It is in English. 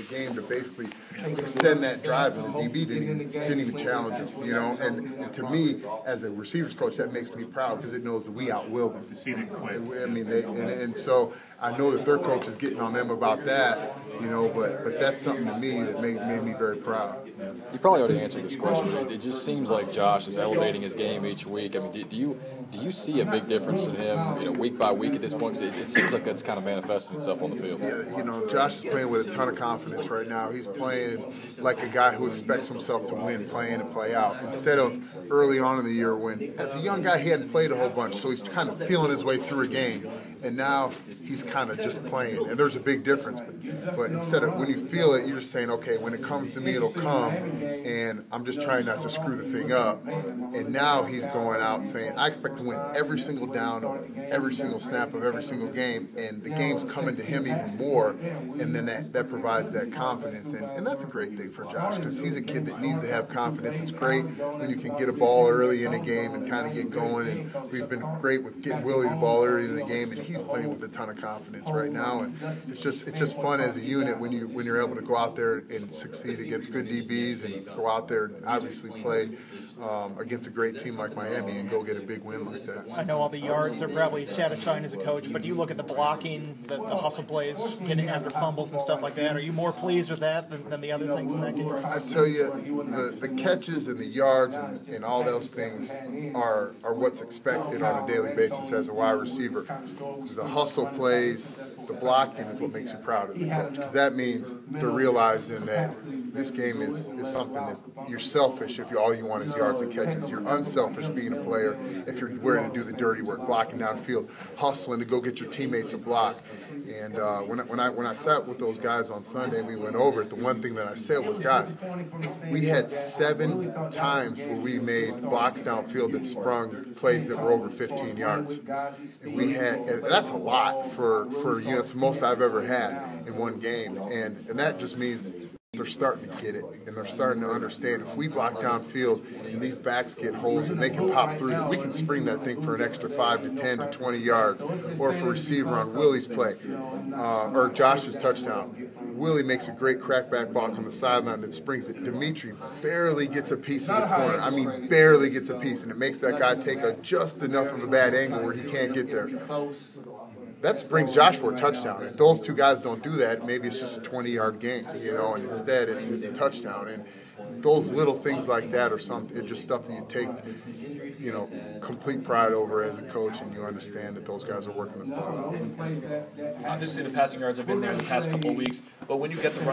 the game to basically extend that drive, and the DB didn't even challenge him, you know. And to me, as a receivers coach, that makes me proud because it knows that we outwilled them. To see them quit. I mean, and so I know that their coach is getting on them about that, you know. But that's something to me that made me very proud. You probably already answered this question. It just seems like Josh is elevating his game each week. I mean, do you see a big difference in him, you know, week by week at this point? It seems like that's kind of manifesting itself on the field. Yeah, you know, Josh is playing with a ton of confidence right now. He's playing like a guy who expects himself to win, play in and play out, instead of early on in the year when, as a young guy, he hadn't played a whole bunch, so he's kind of feeling his way through a game, and now he's kind of just playing, and there's a big difference. But instead of when you feel it, you're just saying, okay, when it comes to me, it'll come, and I'm just trying not to screw the thing up. And now he's going out saying, I expect to win every single down, every single snap of every single game, and the game's coming to him even more, and then that provides that confidence, and that's a great thing for Josh, because he's a kid that needs to have confidence. It's great when you can get a ball early in a game and kind of get going, and we've been great with getting Willie the ball early in the game, and he's playing with a ton of confidence right now, and it's just fun as a unit when you're able to go out there and succeed against good DBs and go out there and obviously play against a great team like Miami and go get a big win like that. I know all the yards are probably satisfying as a coach, but do you look at the blocking, the hustle plays, getting after fumbles and stuff like that? Are you more pleased with that than the other things in that game? I tell you, the catches and the yards and all those things are what's expected on a daily basis as a wide receiver. The hustle plays, the blocking is what makes you proud as a coach, because that means they're realizing that this game is something that you're selfish if all you want is yards and catches. You're unselfish being a player if you're willing to do the dirty work, blocking downfield, hustling to go get your teammates a block. And when I sat with those guys on Sunday and we went over it, the one thing that I said was, guys, we had 7 times where we made blocks downfield that sprung plays that were over 15 yards. And that's a lot for you know, it's the most I've ever had in one game. And that just means they're starting to get it, and they're starting to understand if we block downfield and these backs get holes and they can pop through, that we can spring that thing for an extra 5 to 10 to 20 yards. Or if a receiver on Willie's play or Josh's touchdown, Willie makes a great crackback block on the sideline that springs it. Dimitri barely gets a piece of the corner. I mean, barely gets a piece, and it makes that guy take just enough of a bad angle where he can't get there. That brings Josh for a touchdown. If those two guys don't do that, maybe it's just a 20-yard game, you know, and instead it's a touchdown. And those little things like that are it's just stuff that you take, you know, complete pride over as a coach, and you understand that those guys are working the ball. Obviously, the passing yards have been there the past couple of weeks, but when you get the